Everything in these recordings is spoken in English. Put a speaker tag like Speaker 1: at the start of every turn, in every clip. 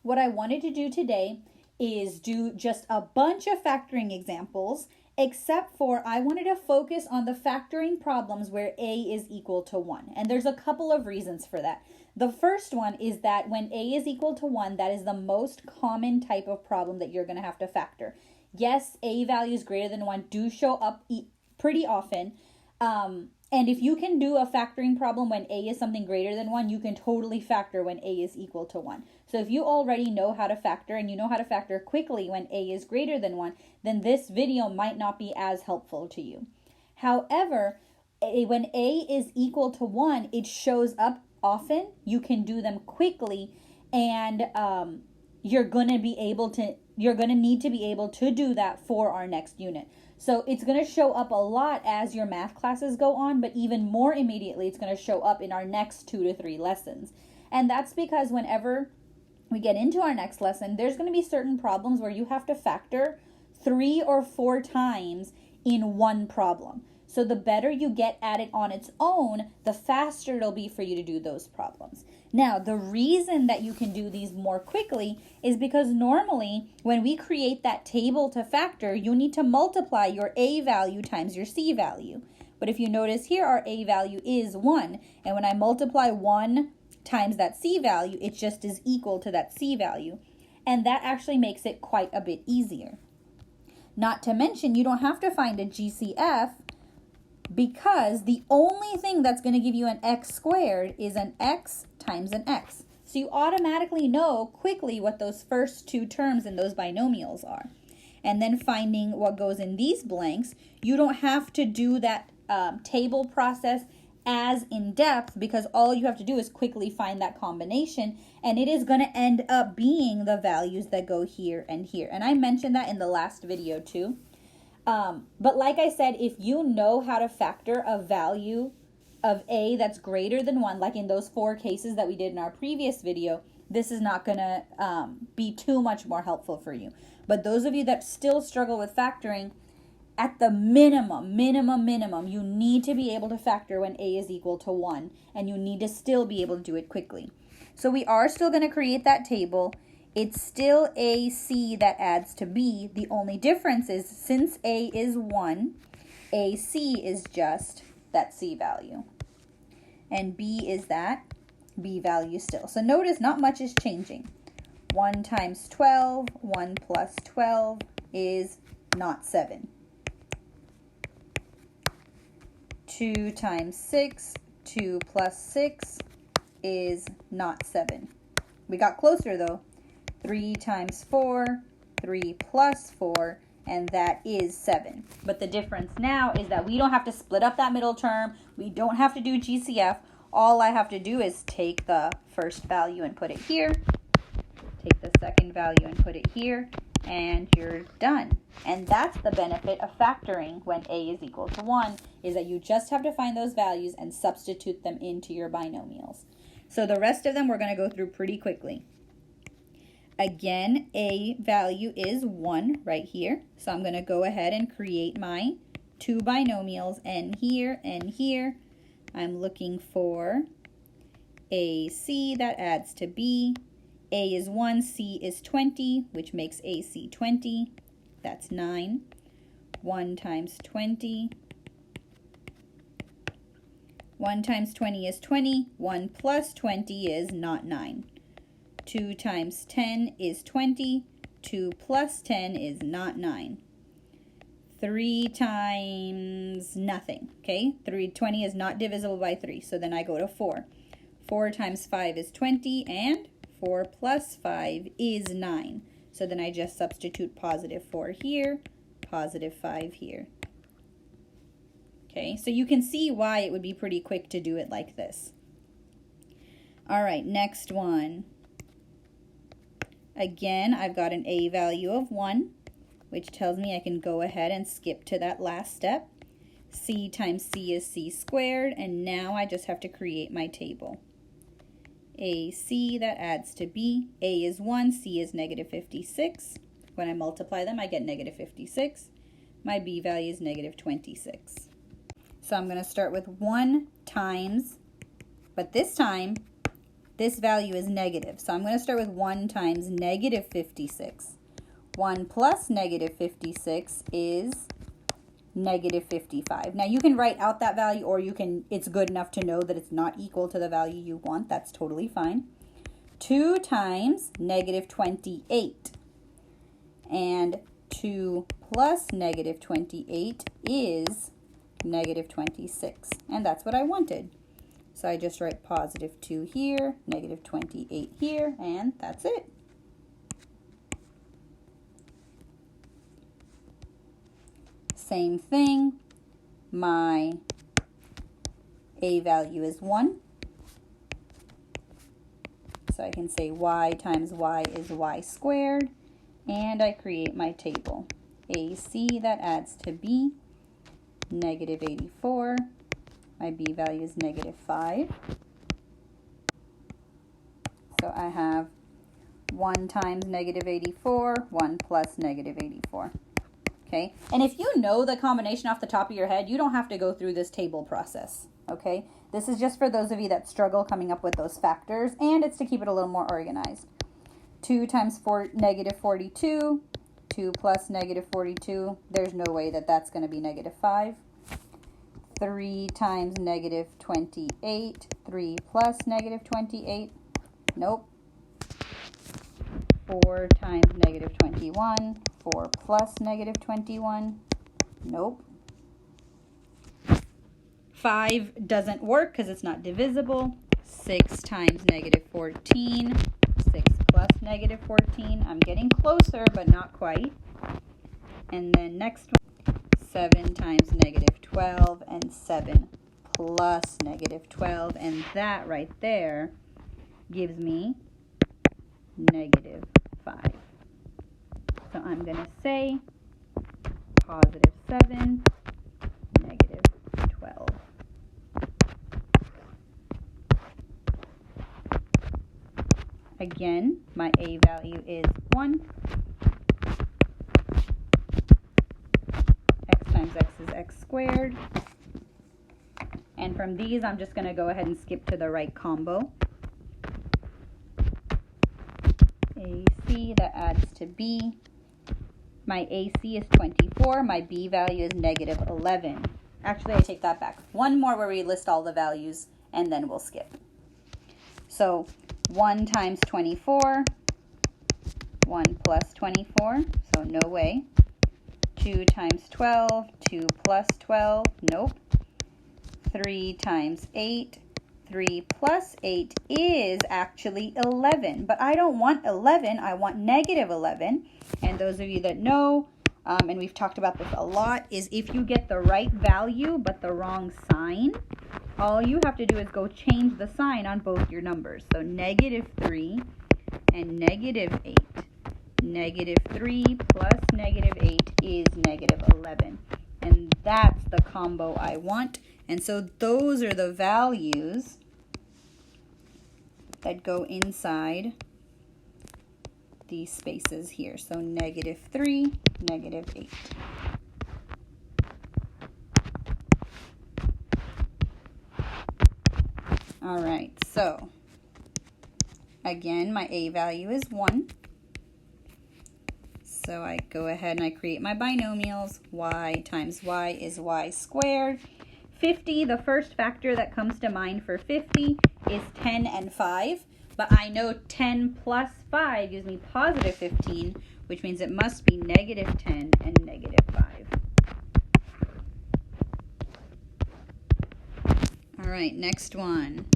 Speaker 1: What I wanted to do today is do just a bunch of factoring examples, except for I wanted to focus on the factoring problems where a is equal to 1. And there's a couple of reasons for that. The first one is that when a is equal to 1, that is the most common type of problem that you're going to have to factor. Yes, a values greater than 1 do show up pretty often. And if you can do a factoring problem when a is something greater than 1, you can totally factor when a is equal to 1. So if you already know how to factor and you know how to factor quickly when a is greater than 1, then this video might not be as helpful to you. However, when a is equal to 1, it shows up often. You can do them quickly, and you're going to need to be able to do that for our next unit. So it's going to show up a lot as your math classes go on, but even more immediately, it's going to show up in our next 2 to 3 lessons. And that's because whenever we get into our next lesson, there's going to be certain problems where you have to factor 3 or 4 times in one problem. So the better you get at it on its own, the faster it'll be for you to do those problems. Now, the reason that you can do these more quickly is because normally when we create that table to factor, you need to multiply your a value times your c value. But if you notice here, our a value is 1. And when I multiply 1 times that c value, it just is equal to that c value. And that actually makes it quite a bit easier. Not to mention, you don't have to find a GCF, because the only thing that's going to give you an x squared is an x times an x. So you automatically know quickly what those first 2 terms in those binomials are. And then finding what goes in these blanks, you don't have to do that table process as in depth, because all you have to do is quickly find that combination, and it is going to end up being the values that go here and here. And I mentioned that in the last video too. But like I said, if you know how to factor a value of a that's greater than 1, like in those 4 cases that we did in our previous video, this is not going to be too much more helpful for you. But those of you that still struggle with factoring, at the minimum, you need to be able to factor when a is equal to 1, and you need to still be able to do it quickly. So we are still going to create that table. It's still AC that adds to B. The only difference is, since A is 1, AC is just that C value. And B is that B value still. So notice not much is changing. 1 times 12, 1 plus 12 is not 7. 2 times 6, 2 plus 6 is not 7. We got closer though. 3 times 4, 3 plus 4, and that is 7. But the difference now is that we don't have to split up that middle term. We don't have to do GCF. All I have to do is take the first value and put it here, take the second value and put it here, and you're done. And that's the benefit of factoring when a is equal to 1, is that you just have to find those values and substitute them into your binomials. So the rest of them we're going to go through pretty quickly. Again, a value is 1 right here. So I'm going to go ahead and create my 2 binomials, and here and here. I'm looking for AC that adds to B. A is 1, C is 20, which makes AC 20. That's 9. 1 times 20. 1 times 20 is 20. 1 plus 20 is not 9. 2 times 10 is 20. 2 plus 10 is not 9. 3 times nothing, okay? 20 is not divisible by 3, so then I go to 4. 4 times 5 is 20, and 4 plus 5 is 9. So then I just substitute positive 4 here, positive 5 here. Okay, so you can see why it would be pretty quick to do it like this. All right, next one. Again, I've got an A value of 1, which tells me I can go ahead and skip to that last step. C times C is C squared, and now I just have to create my table. AC that adds to B. A is 1, C is negative 56. When I multiply them, I get negative 56. My B value is negative 26. So I'm going to start with 1 times, but this time This value is negative. So I'm going to start with 1 times negative 56. 1 plus negative 56 is negative 55. Now you can write out that value, or it's good enough to know that it's not equal to the value you want. That's totally fine. 2 times negative 28. And 2 plus negative 28 is negative 26. And that's what I wanted. So I just write positive 2 here, negative 28 here, and that's it. Same thing, my a value is 1. So I can say y times y is y squared, and I create my table. AC that adds to b, negative 84. My b value is negative 5. So I have 1 times negative 84, 1 plus negative 84. Okay, and if you know the combination off the top of your head, you don't have to go through this table process. Okay, this is just for those of you that struggle coming up with those factors, and it's to keep it a little more organized. 2 times negative 42, 2 plus negative 42, there's no way that that's going to be negative 5. 3 times negative 28, 3 plus negative 28, nope. 4 times negative 21, 4 plus negative 21, nope. 5 doesn't work because it's not divisible. 6 times negative 14, 6 plus negative 14. I'm getting closer, but not quite. And then next one, 7 times negative 12, and 7 plus negative 12. And that right there gives me negative 5. So I'm going to say positive 7, negative 12. Again, my a value is 1. X times x is x squared. And from these, I'm just going to go ahead and skip to the right combo. AC that adds to b. My AC is 24. My b value is negative 11. Actually, I take that back. One more where we list all the values, and then we'll skip. So 1 times 24, 1 plus 24, so no way. 2 times 12, 2 plus 12, nope. 3 times 8, 3 plus 8 is actually 11, but I don't want 11, I want negative 11. And those of you that know, and we've talked about this a lot, is if you get the right value but the wrong sign, all you have to do is go change the sign on both your numbers. So negative 3 and negative 8. Negative 3 plus negative 8 is negative 11. And that's the combo I want. And so those are the values that go inside these spaces here. So negative 3, negative 8. All right, so again, my a value is 1. So I go ahead and I create my binomials. Y times y is y squared. 50, the first factor that comes to mind for 50 is 10 and 5. But I know 10 plus 5 gives me positive 15, which means it must be negative 10 and negative 5. All right, next one.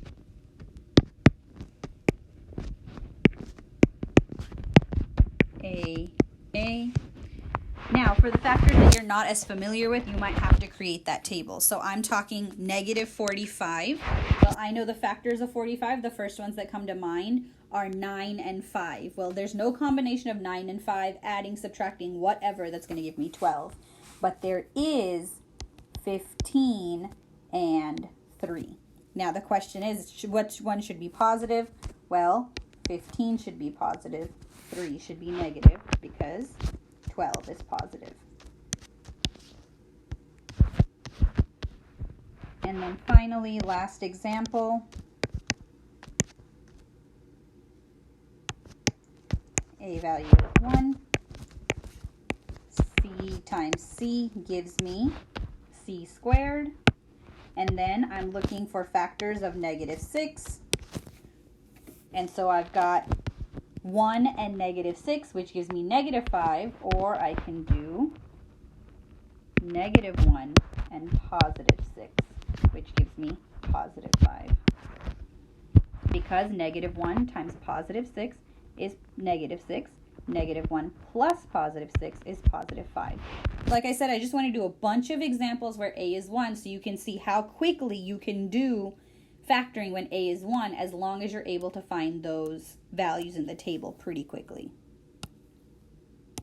Speaker 1: A. Now, for the factors that you're not as familiar with, you might have to create that table. So I'm talking negative 45. Well, I know the factors of 45. The first ones that come to mind are 9 and 5. Well, there's no combination of 9 and 5, adding, subtracting, whatever, that's going to give me 12. But there is 15 and 3. Now, the question is, which one should be positive? Well, 15 should be positive. 3 should be negative because 12 is positive. And then finally, last example, A value is 1. C times C gives me C squared. And then I'm looking for factors of -6. And so I've got 1 and -6, which gives me -5, or I can do -1 and +6, which gives me +5. Because -1 times +6 is -6, -1 plus +6 is +5. Like I said, I just want to do a bunch of examples where A is 1 so you can see how quickly you can do factoring when A is 1 as long as you're able to find those values in the table pretty quickly.